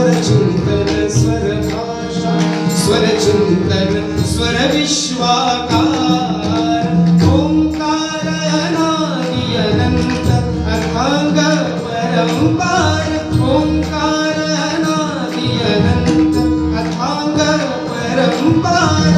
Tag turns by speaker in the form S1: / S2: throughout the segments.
S1: चिंतन स्वर भाषा स्वर चिंतन स्वर विश्वाकार ओंकार अनादि अनंत अथांग परंपार ओंकार अनादि अनंत अथांग परंपार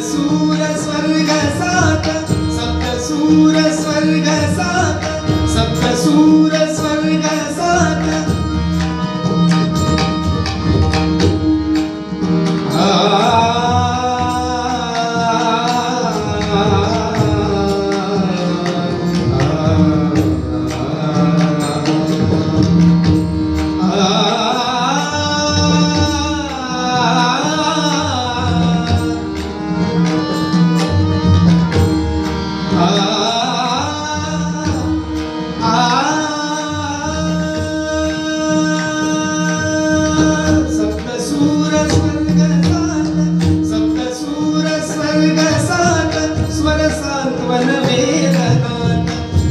S1: सूर स्वर्ग सात सप्त सूर स्वर्ग सात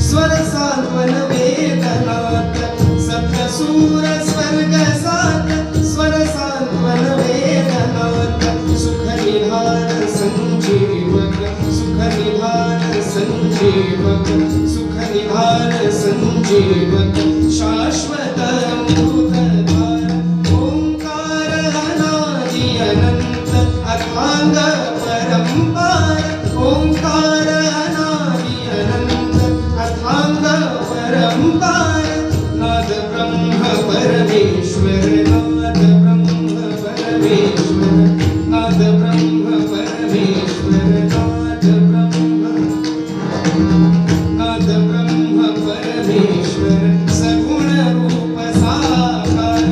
S1: स्वर सांत्वन वेदनाथ सप्त सूर स्वर्ग सात स्वर सांत्वन वेदनाथ सुख निधान संजीवक सुख निधान संजीवक सुख निधान संजीवक शाश्वत अमृतधार ओंकार अनादि अनंत अथांग परंपार ओंकार अनादि अनंत अथांग परंपार नाद ब्रह्म परमेश्वर नाद ब्रह्म परमेश्वर नाद ब्रह्म परमेश्वर नाद ब्रह्म परमेश्वर सगुण रूप साकार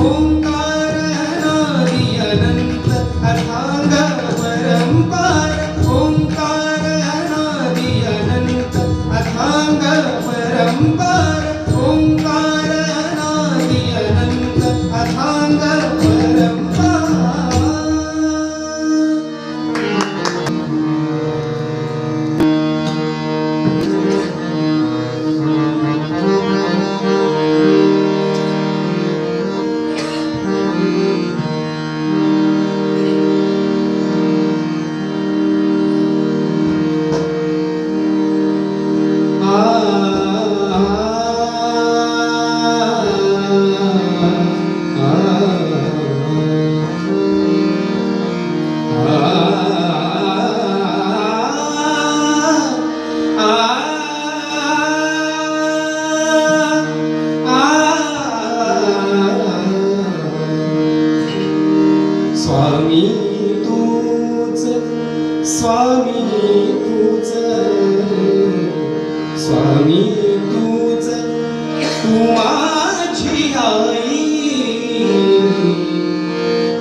S1: ओंकार अनादि अनंत अथांग परंपार ओंकार अनादि अनंत अथांग परंपार ओंकार अनादि अनंत अथांग परंपार स्वामी तूच स्वामी तूच स्वामी तूच तू माझी आई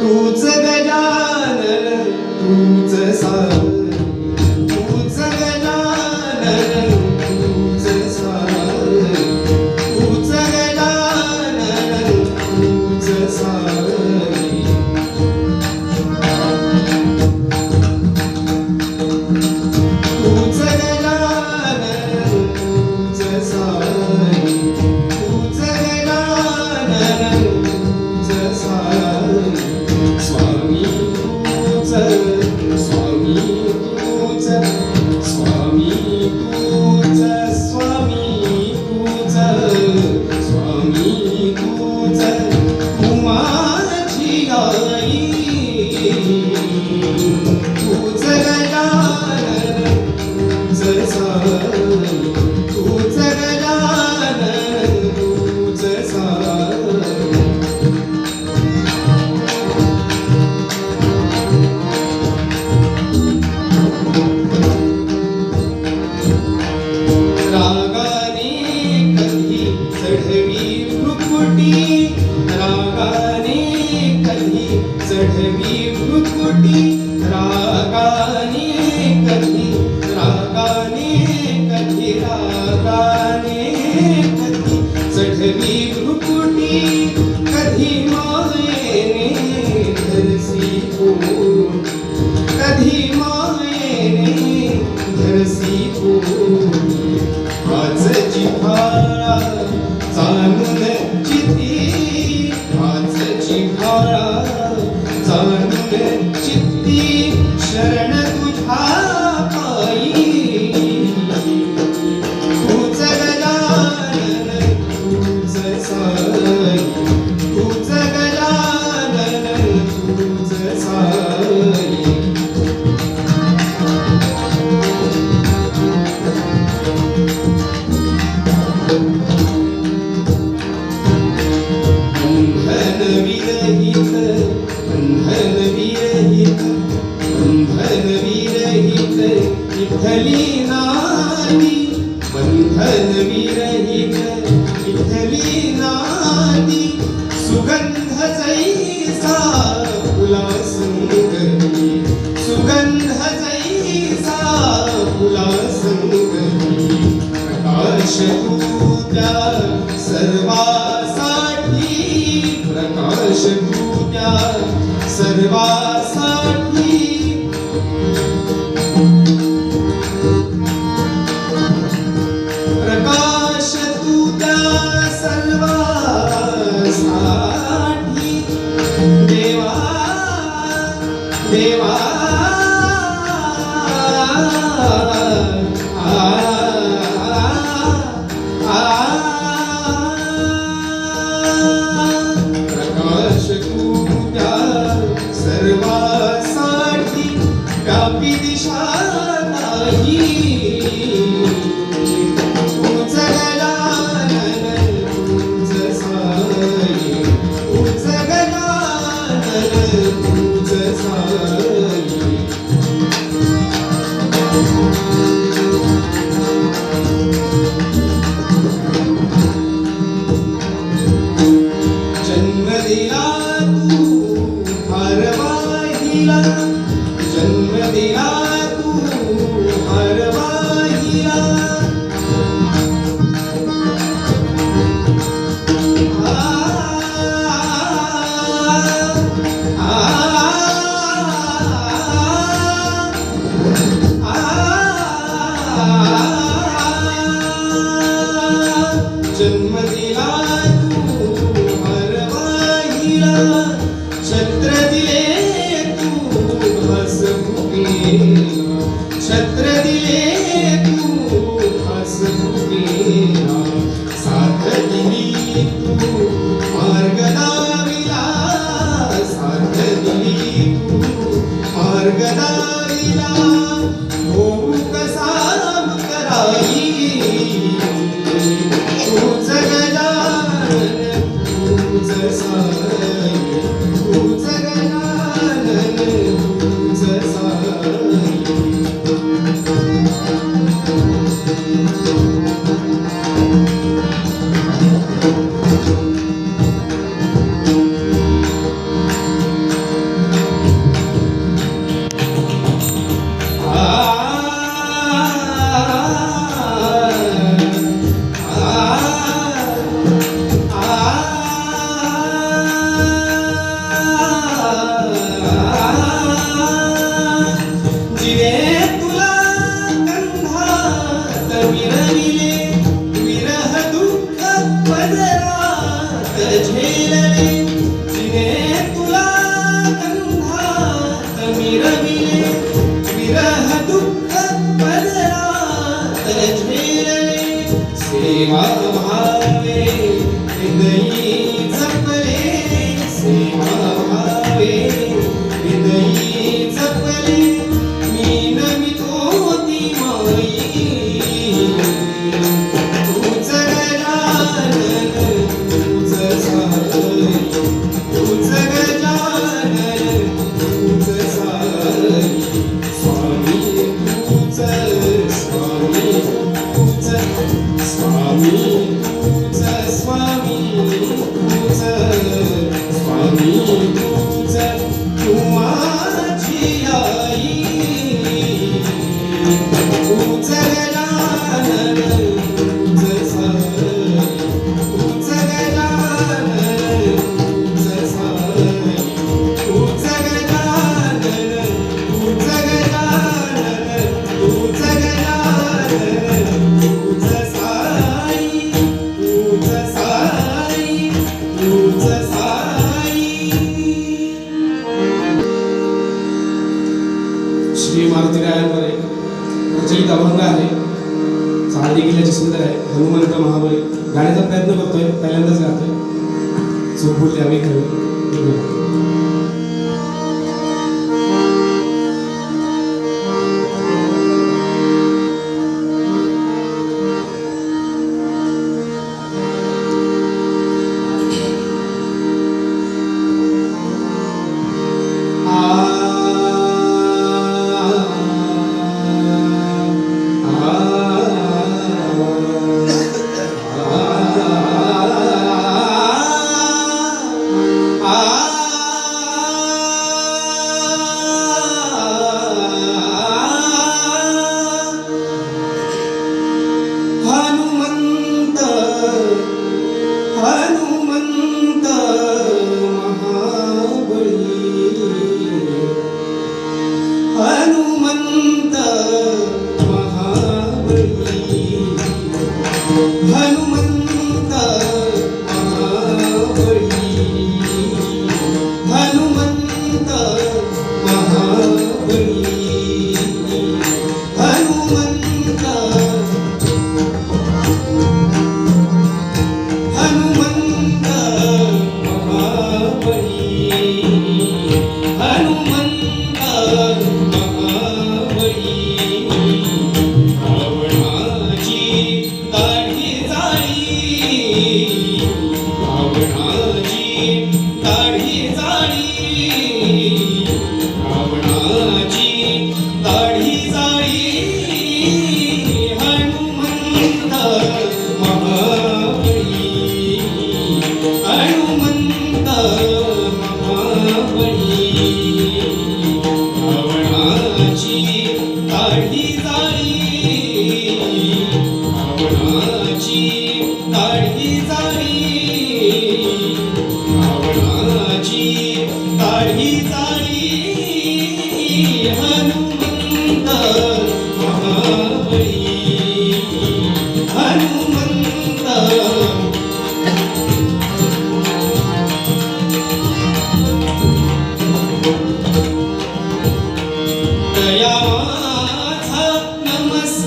S1: तूच गजानन तूच साई तूच गजानन तूच साई तूच गजानन तूच साई स्वामी तूच विठ्ठली नाती बंधन विरहित विठ्ठली नाती सुगंध जैसा फुलासंगती सुगंध जैसा फुलासंगती प्रकाश तू त्या सर्वासाठी प्रकाश तू त्या सर्वासाठी प्रकाश तू त्या सर्वासाठी देवा देवा प्रकाश तू त्या सर्वासाठी व्यापी दिशा नाही तुझ गजानन तुझ साई तुझ गजानन तुझ साई जन्म दिला तू हरवाहिला जन्म दिला तू हरवाहिला जन्म दिला तू हरवाहिला छत्र दिले तू हसमुखेला छत्र दिले तू हसमुखेला साथ दिली तू मार्ग दाविला साथ दिली तू मार्ग दाविला होऊ कसा कराई तुझ गजानन तुझ साई तुझ गजानन तुझ साई जिने तुला कंधात विरविले विरह दुःख पदरात झेलले जिने तुला कंधात विरविले विरह दुःख पदरात झेलले सेवा भावे हृदयी जपले सेवा भावे हृदयी जपले मी नमितो ती माई तुझ गजानन तुझ साई तुझ गजानन तुझ साई स्वामी तुझ स्वामी तुझ स्वामी तुझ स्वामी तुझ स्वामी तुझ तू माझी आई तुझ गजानन तुझ साई तुझ गजानन तुझ साई तुझ गजानन तुझ गजानन तुझ गजानन तुझ साई तुझ साई तुझ साई. श्री मारुती रायांवर एक प्रचलित अभंग आहे. चाल देखील याची सुंदर आहे. हनुमंत महाबळी गाण्याचा प्रयत्न करतोय, पहिल्यांदाच गातोय. चूक बोलली आम्ही खरं.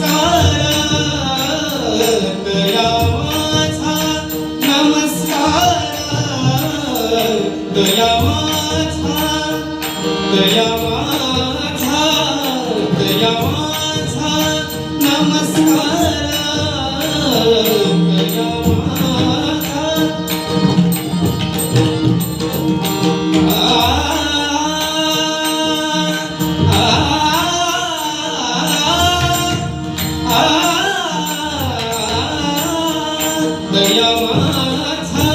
S1: नमस्कार दया माझा नमस्कार दया माझा दया माझा दया माझा नमस्कार दया माझा दया माझा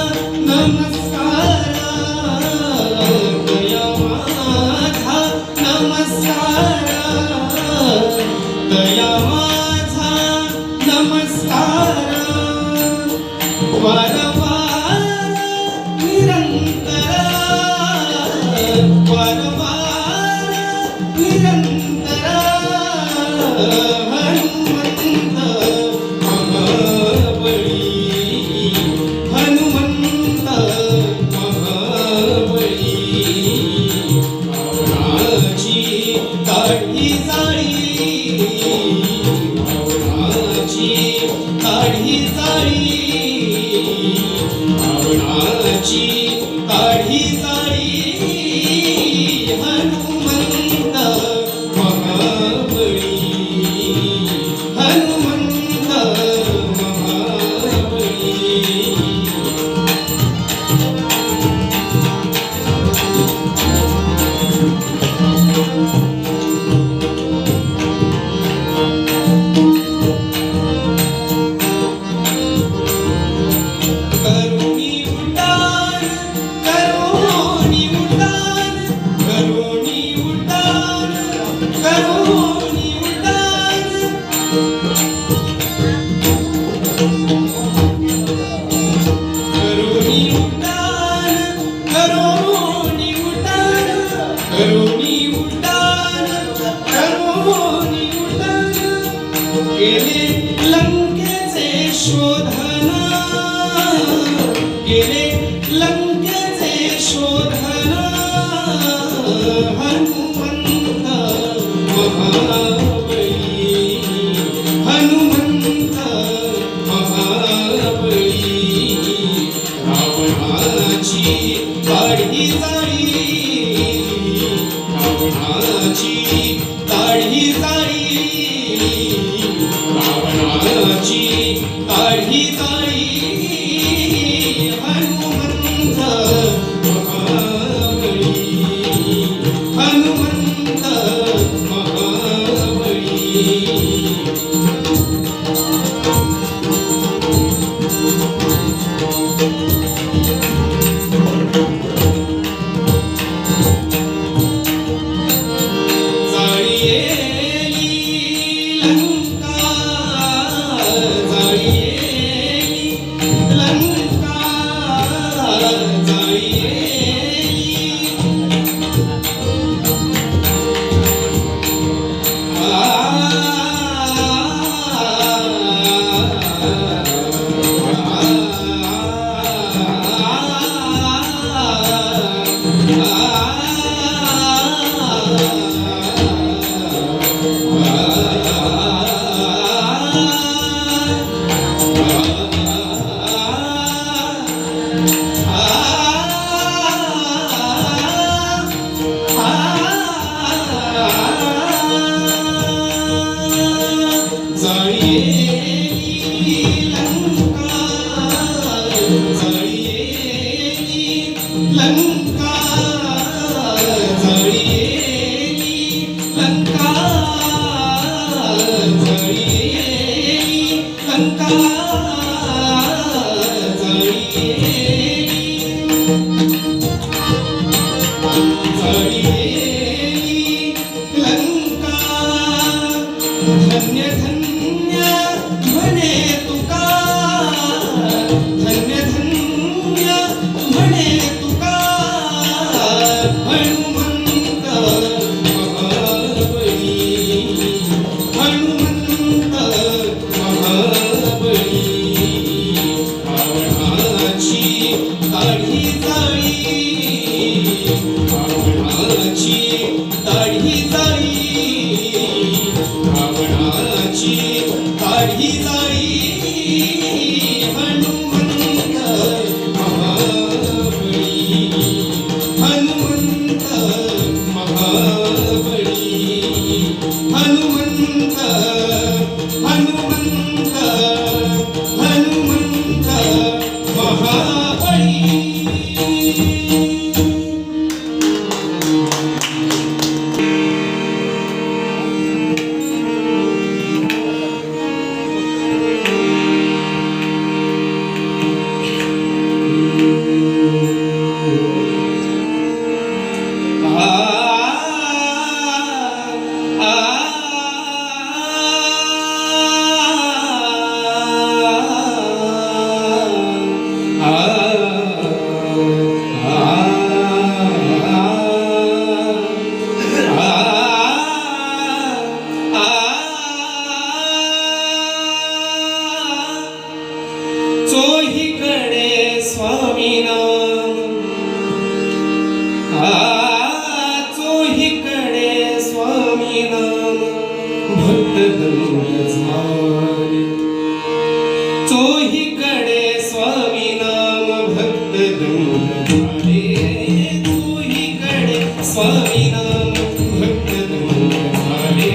S1: नमस्कार दया माझा नमस्कार दया माझा नमस्कार वारंवार निरंतर वारंवार निरंतर हनुमंत महाबळी हनुमंत महाबळी रावणाची काढी जाळी रावणाची काढी जाळी रावणाची काढी जाळी हनुमंत महाबळी हनुमंत महाबळी करुणी उड्डाण करुणी उड्डाण करुणी उड्डाण करुणी उड्डाण करुणी उड्डाण करुणी उड्डाण करुणी उड्डाण करुणी उड्डाण केले लंकेचे शोधन केले लंकेचे शोधन हनुमंत महाबळी हनुमंत महाबळी रावणाची काढी जाळी रावणाची काढी जाळी रावणाची काढी जाळी हनुमंत महाबळी हनुमंत महाबळी जाळियेली लंका जाळियेली लंका लंका जळियेली लंका जळियेली लंका जळियेली जळियेली लंका धन्य धन्य काढी जाळी हनुमंत महाबळी हनुमंत महाबळी हनुमंत हनुमंत हनुमंत महाबळी चोहीकडे स्वामी नाम चोहीकडे स्वामी नाम भक्त झाले चोहीकडे स्वामी नाम भक्त झाले चोहीकडे स्वामी नाम भक्त झाले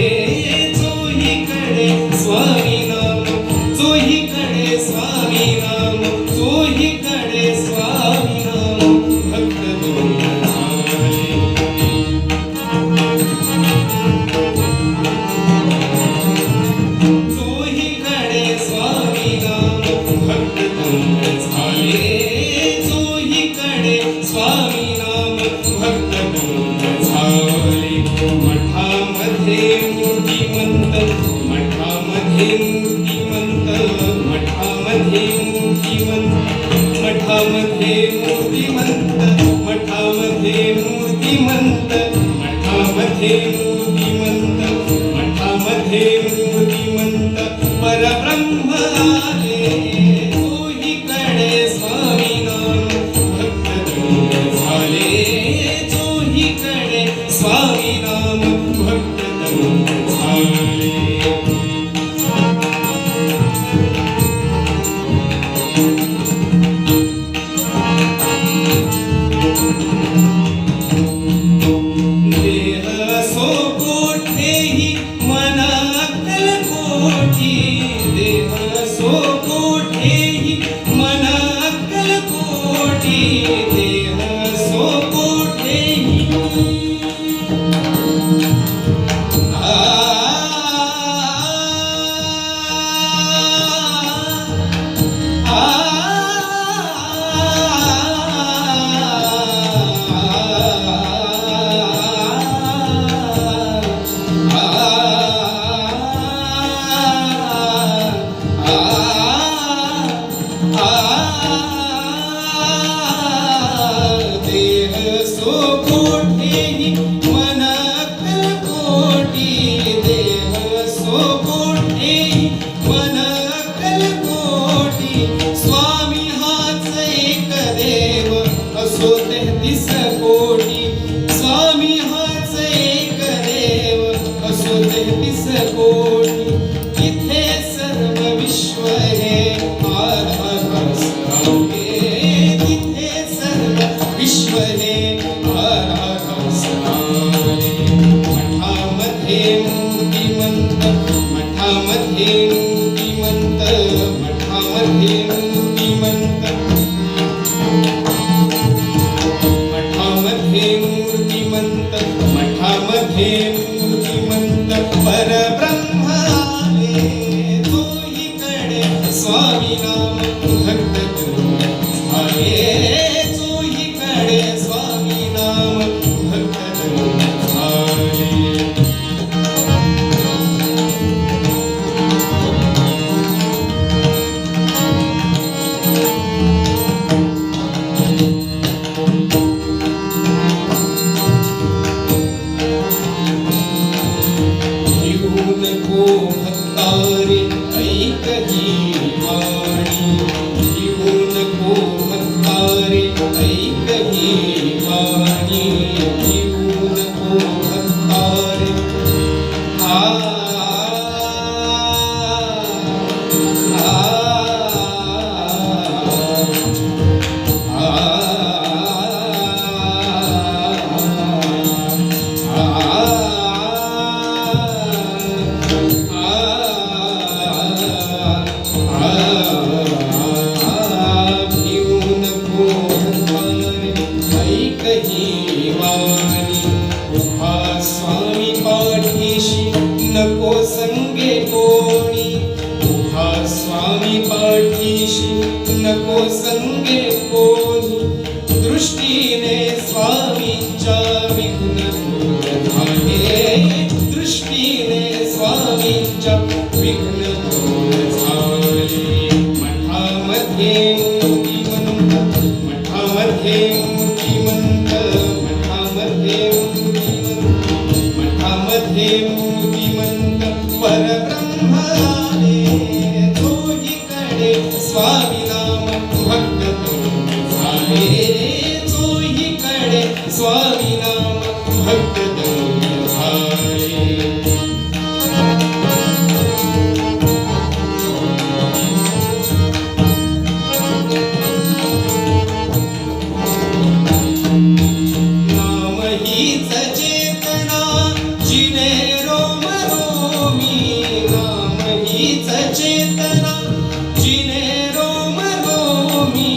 S1: चोहीकडे स्वामी नाम चोहीकडे स्वामी नाम चोहीकडे स्वामी नाम भक्त झाले चोहीकडे स्वामी नाम भक्त झाले चोहीकडे स्वामी नाम भक्त झाले मठामध्ये मूर्तिमंत मठामध्ये मूर्तिमंत मठामध्ये मूर्तिमंत मठामध्ये मूर्तिमंत मठामध्ये मूर्तिमंत मठामध्ये मूर्तिमंत मठामध्ये मूर्तिमंत परब्रह्म आले चोहीकडे स्वामी नाम भक्त झाले चोहीकडे स्वामी नाम भक्त झाले देह सो कोठेही मन अक्कल कोठी देह सो कोठेही मन अक्कल कोठी देह सो कोठेही देह सो कोठेही मन अक्कल कोठी देह सो कोठेही मन अक्कल कोठी स्वामी हाच एक देव असो 33 कोटी स्वामी हाच एक देव असो 33 कोटी इथे सर्व विश्व हे आधार सारे तिथे सर्व विश्व हे आधार सारे मठामध्ये मूर्तिमंत मठामध्ये मूर्तिमंत मठामध्ये मूर्तिमंत मठामध्ये मूर्तिमंत मठामध्ये मूर्तिमंत परब्रह्म आले चोहीकडे स्वामी नाम भक्त झाले चोहीकडे स्वामी नाम भक्त झाले नको भक्तारे ऐक ही स्वामी पाठीशी नको संगे कोणी, दृष्टीने स्वामींच्या विघ्न दूर झाले, दृष्टीने स्वामींच्या विघ्न दूर झाले. मठामध्ये मूर्तिमंत, मठामध्ये मूर्तिमंत, मठामध्ये मूर्तिमंत, मठामध्ये मूर्तिमंत परब्रह्म आले, चोहीकडे स्वामी नाम भक्त झाले, चोहीकडे स्वामी नाम भक्त झाले. नाम हीच चेतना जिने रोम रोमी, नाम हीच चेतना जिने रोम रोमी,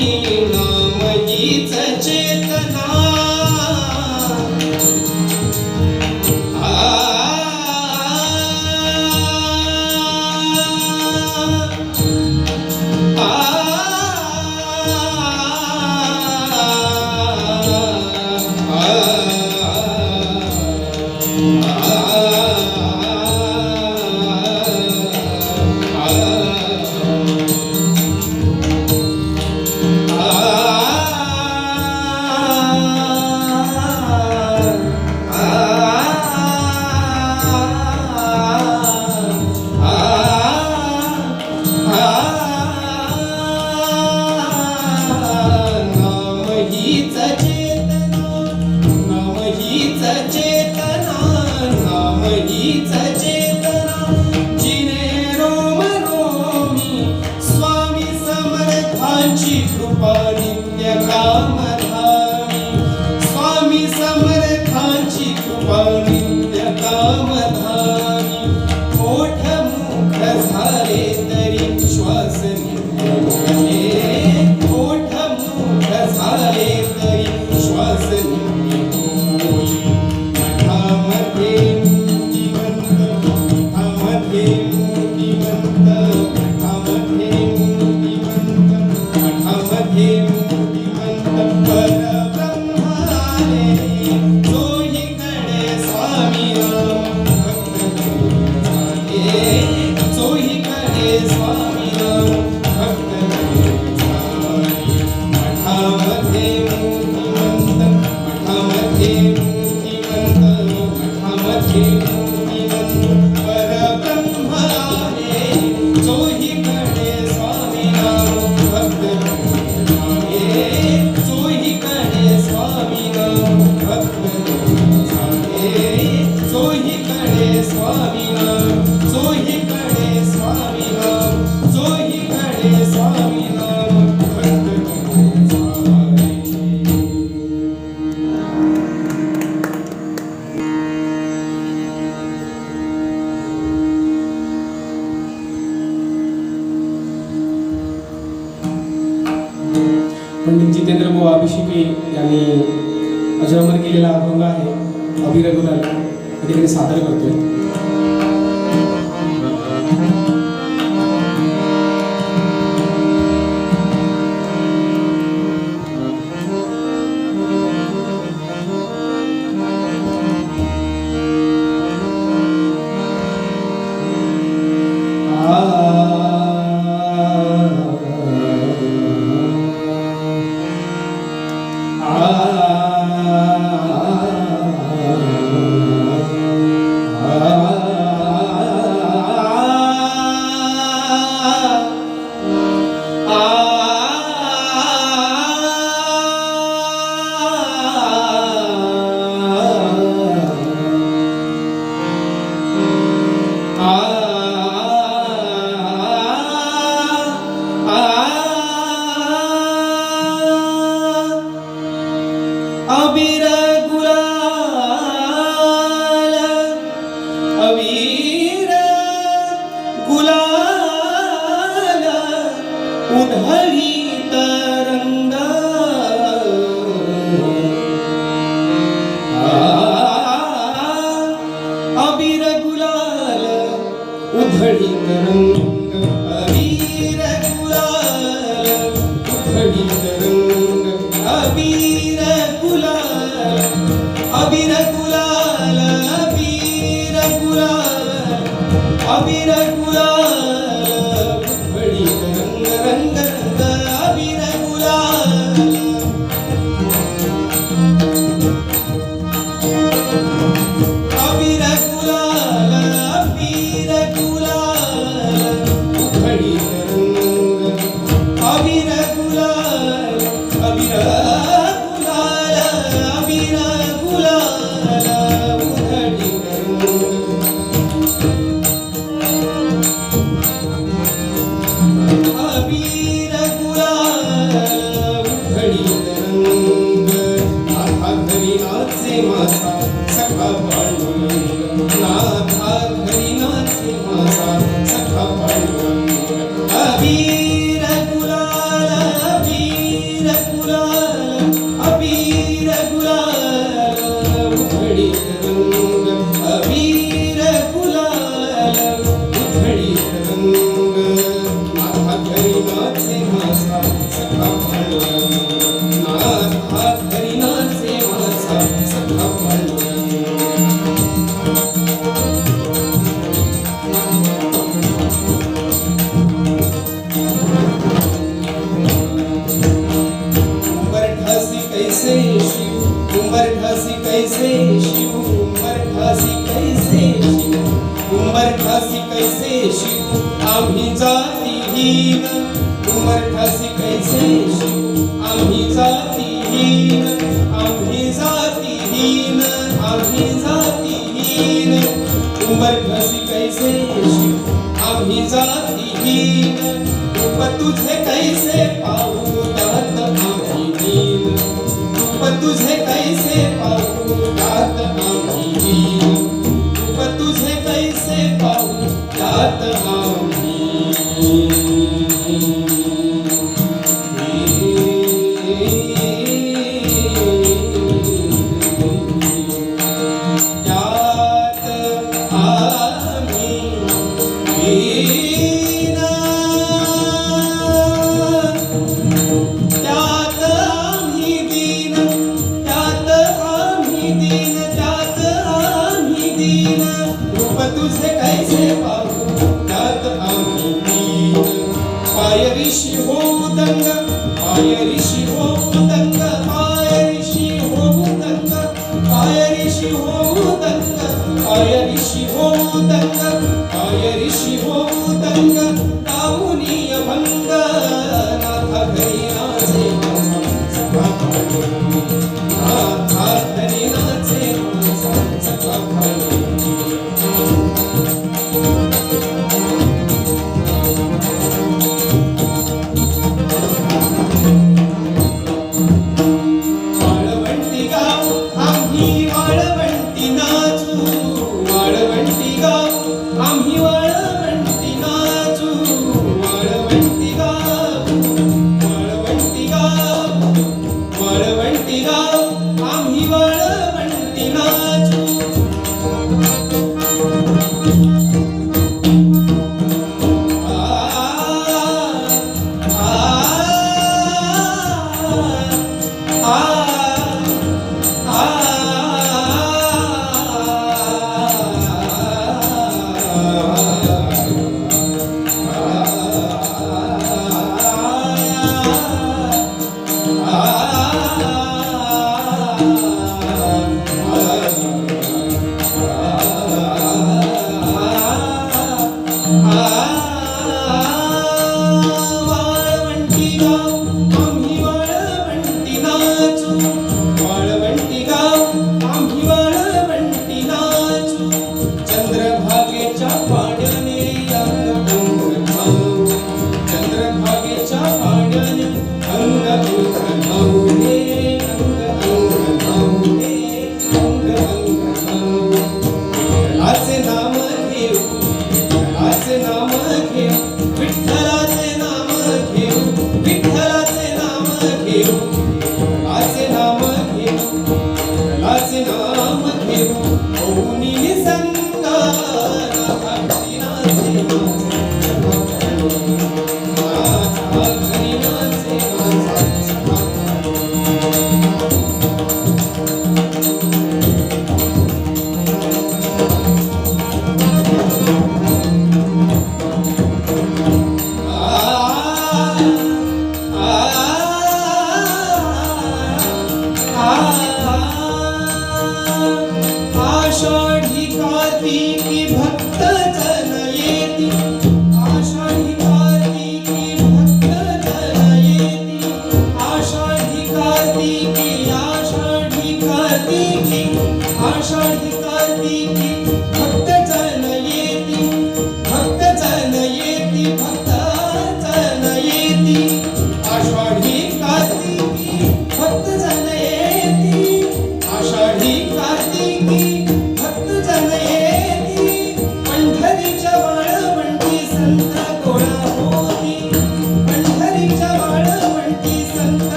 S1: नाम हीच चेतना. कृपा नित्य कामधामी, स्वामी समर्थांची कृपा नित्य कामधामी. ओठ मुख झाले तरी श्वास नित्य, ओठ मुख झाले तरी श्वास नित्य बोली. मठामध्ये मूर्तिमंत, मठामध्ये मूर्तिमंत, मठामध्ये मूर्तिमंत, मठामध्ये मूर्तिमंत परब्रह्म आले, चोहीकडे स्वामी नाम भक्त झाले, चोहीकडे स्वामी नाम भक्त झाले. मठामध्ये मूर्तिमंत, मठामध्ये मूर्तिमंत, मठामध्ये मूर्तिमंत परब्रह्म आले, चोहीकडे स्वामी नाम भक्त झाले, चोहीकडे स्वामी नाम भक्त झाले, चोहीकडे स्वामी नाम, चोहीकडे स्वामी नाम, चोहीकडे स्वामी नाम भक्त झाले. पंडित जितेंद्र बुवा अभिषेकी यांनी अजरामर केलेला अभंग आहे अभिरघुलाल, या ठिकाणी सादर करतोय. अबीर गुलाल, अबीर गुलाल उधळीत रंग, अबीर गुलाल उधळीत रंग, अबीर जातीहीन उमरठासी कैसे शिवू आम्ही जातीहीन आम्ही जातीहीन आम्ही जातीहीन उमरठासी कैसे शिवू आम्ही जातीहीन रूप तुझे कैसे पाहू त्यात आम्ही दीन रूप तुझे कैसे पाहू त्यात आम्ही दीन रूप तुझे कैसे पाहू त्यात आम्ही त्यात आम्ही दीन त्यात आम्ही दीन त्यात आम्ही दीन त्यात आम्ही दीन रूप तुझे कैसे पाहू त्यात आम्ही दीन पाय ऋषी हो दंग पाय ऋषी हो दंग पाय ऋषी हो दंग पाय ऋषी हो दंग पाय ऋषी हो दंग पाय ऋषी हो दंग राहुनीय भंग नाथा घरी नाचे नाथा घरी नाचे सखा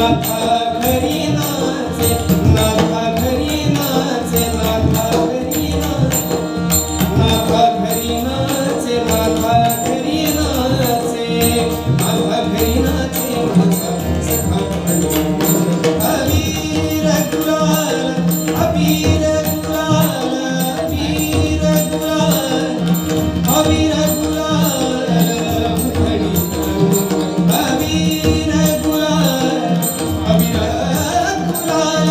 S1: नाथा घरी नाचे, नाथा घरी नाचे, नाथा घरी नाचे, नाथा घरी नाचे, नाथा घरी नाचे, नाथा घरी नाचे माझा सखा पंढरीनाथ. अबीर गुलाल, अबीर गुलाल, अबीर गुलाल, अबीर गुलाल उधळी तरंग. अबीर गुलाल, अबीर गुलाल,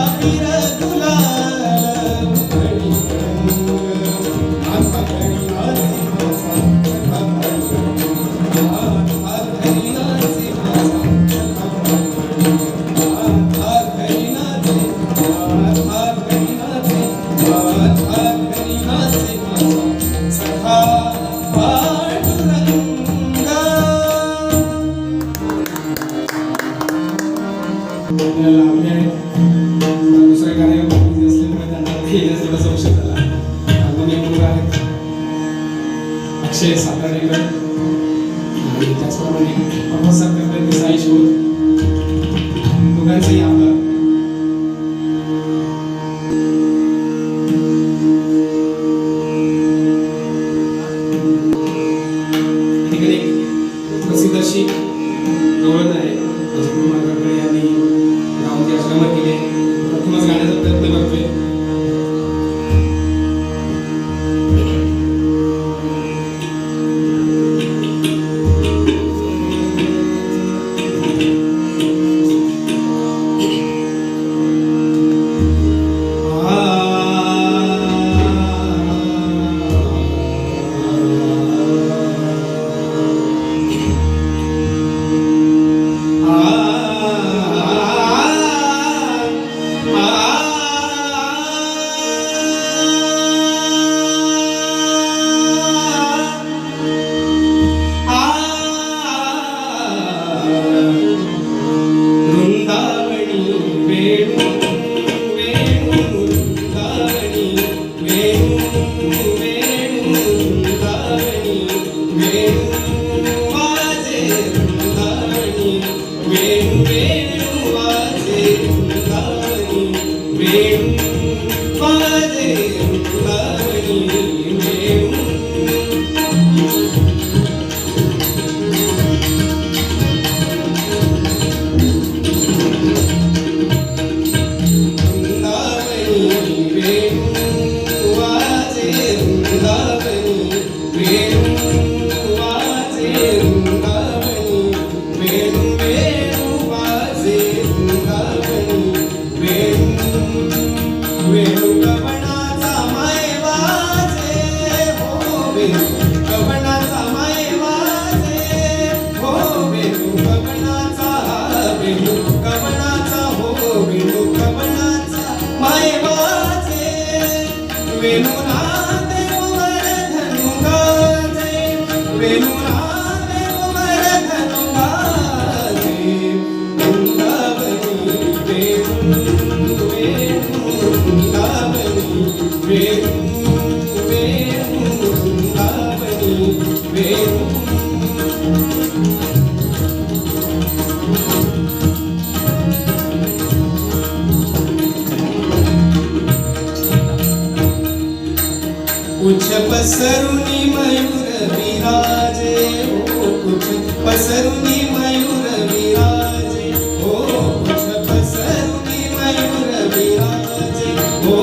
S1: अबीर गुलाल उधळी तरंग. नाथा घरी नाचे माझा सखा पंढरीनाथ. नाथा घरी नाचे माझा सखा पंढरीनाथ. नाथा घरी नाचे, नाथा घरी नाचे, नाथा घरी नाचे माझा सखा पांडुरंग. आपल्याला लावणी आहेत. दुसऱ्या कार्यावर बिझी असल्यामुळे त्यांना येण्यास थोडासा उशीर झाला. हार्मोनियम मुलगा आहेत अक्षय साताडेकर आणि त्याचप्रमाणे प्रवासात करतात साई शोध. दोघांचाही आभार. ठिकाणी एक प्रसिद्ध अशी गवळण आहे. अजून मार्गाकडे यांनी गावाची आश्रमात केली. प्रथमच गाण्याचा प्रयत्न करतोय. वृंदावनी वेणू वेणू वृंदावनी वेणू वेणू वृंदावनी वेणू वाजे वृंदावनी वेणू वेणू वाजे वृंदावनी वेणू वाजे वृंदावनी वेणू. वेणुगवणाचा माय वाजे हो वेणुगवणाचा माय वाजे हो वेणुगवणाचा वेणुगवणाचा हो वेणुगवणाचा माय वाजे वेणुनादेव वरधनु गाजे वेणुनादेव वरधनु गाजे वृंदावनी वेणू वेणू वृंदावनी वेणू वेणू वृंदावनी वेणू. कुछ पसरुनी मयूर विराजे हो कुछ पसरुनी मयूर विराजे हो कुछ पसरुनी मयूर विराजे हो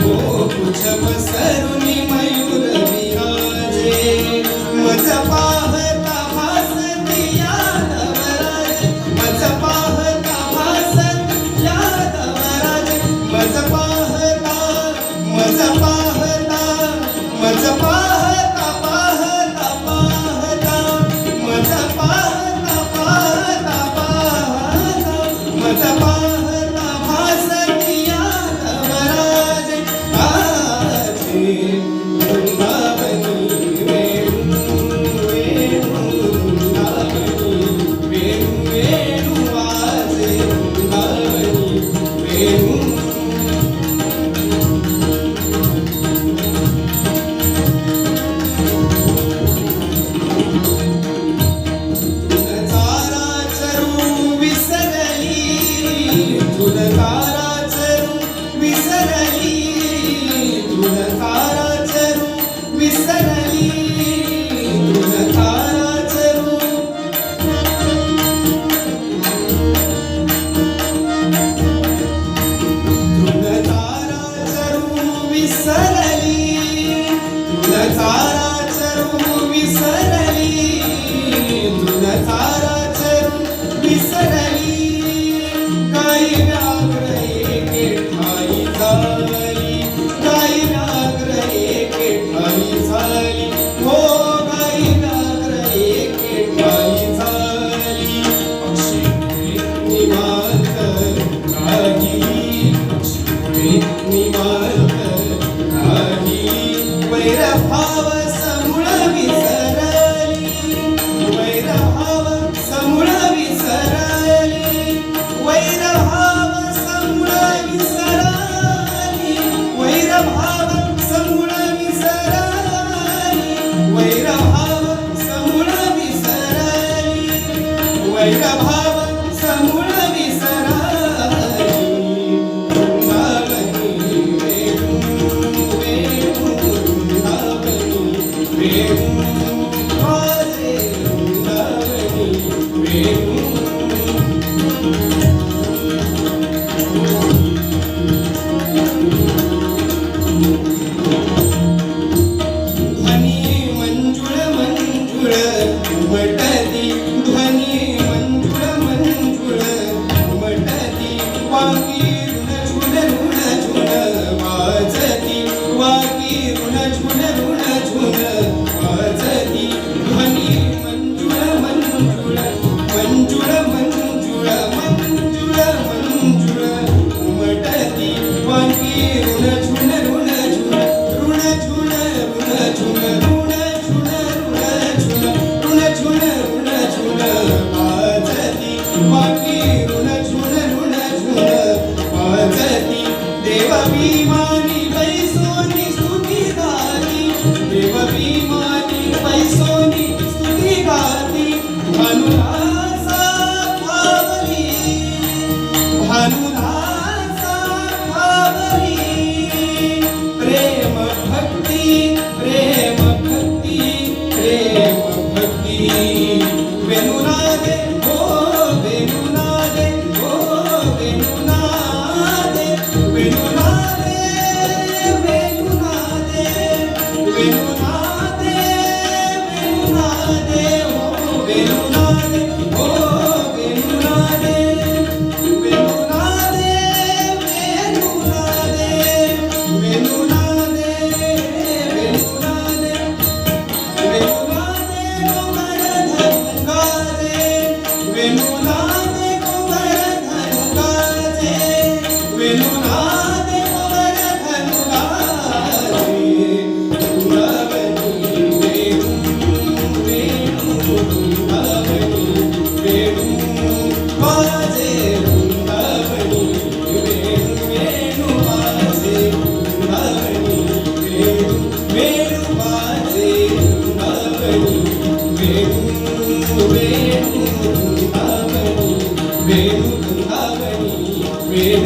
S1: हो कुछ पसरुनी मयूर विराजे. मज पाहता भासती यादवराजे मज पाहता भासती यादवराजे मज पाहता वैरभाव समूळ विसराई वृंदावनी वेणू वेणू वृंदावनी वेणू वाजे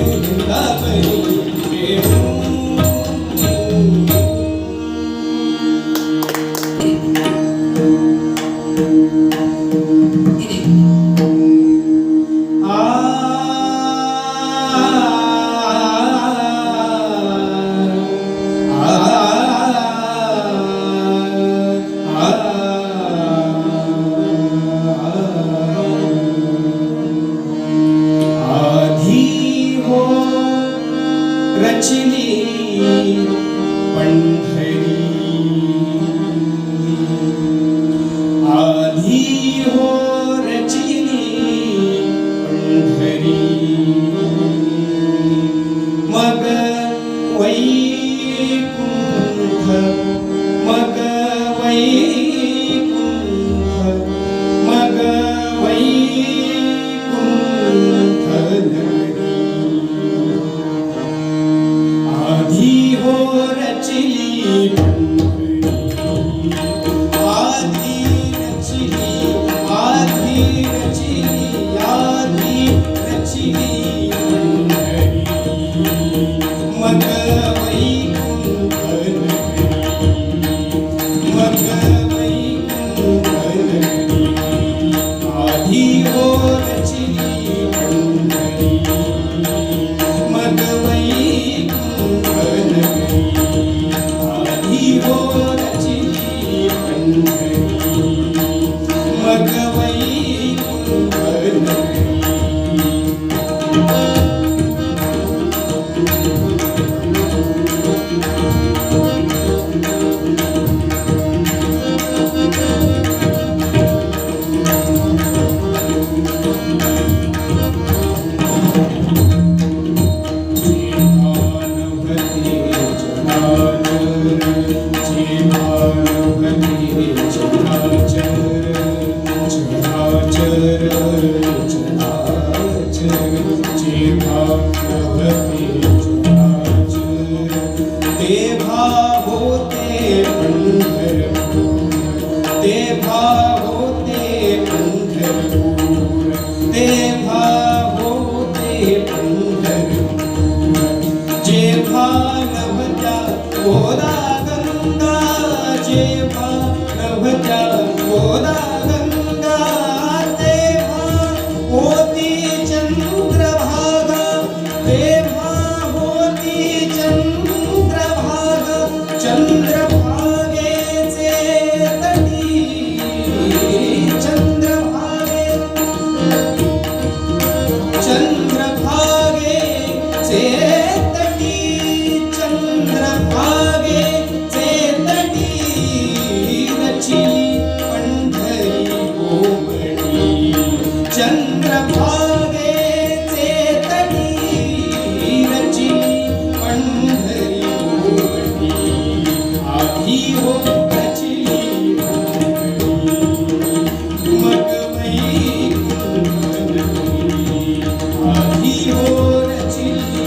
S1: वृंदावनी वेणू
S2: ते भाव होते पंढरपूर
S1: चंद्रभागेचे तटी रचिली पंढरी भोवती आधी हो रचिली मग वैकुंठनगरी आधी हो रचिली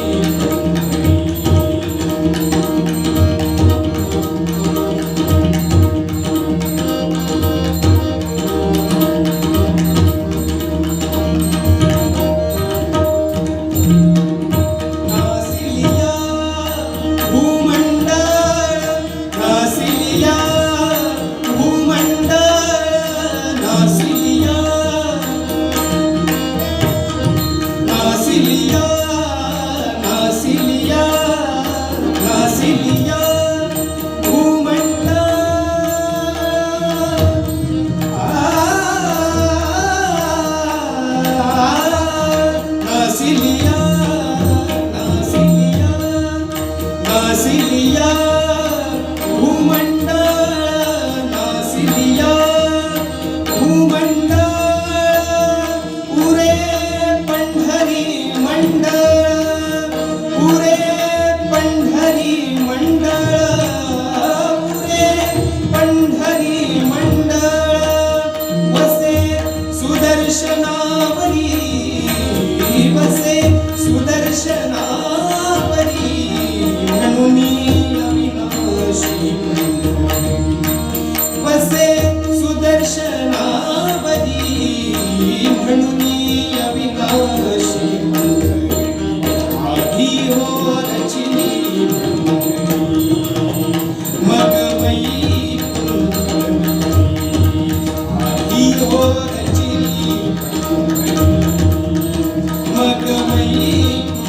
S1: नासिलिया भूमंडळ नासिलिया भूमंडळ उरे पंढरी मंडळ उरे पंढरी मंडळ उरे पंढरी मंडळ वसे सुदर्शनावरी वसे सुदर्शनावरी म्हणूनी अविनाशी वसे सुदर्शनावरी म्हणूनी अविनाशी आधी हो रचिली मग वैकुंठनगरी आधी हो रचिली मग वैकुंठनगरी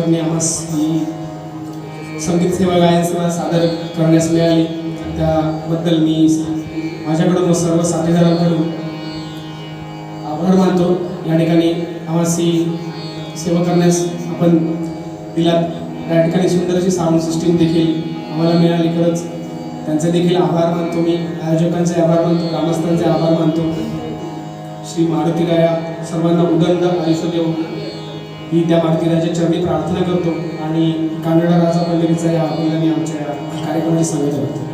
S1: मंचावरनी आम्हास ही संगीत सेवा गायन सेवा सादर करण्यास मिळाली. त्याबद्दल मी माझ्याकडून व सर्व साथीदारांकडून आभार मानतो. या ठिकाणी आम्हास ही सेवा करण्यास आपण दिलात. या ठिकाणी सुंदर अशी साऊंड सिस्टीम देखील आम्हाला मिळाली. खरंच त्यांचे देखील आभार मानतो मी. आयोजकांचे आभार मानतो, ग्रामस्थांचे आभार मानतो. श्री मारुती राया सर्वांना उदंड आयुष्य देव ही त्या मारुती रायाच्या चरणी प्रार्थना करतो आणि कानडा राजा पल्लवीचा या अकोल्याने आमच्या कार्यक्रमाची सांगितलं होतं.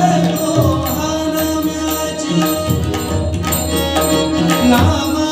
S1: राखतो हा नाम्याची नामा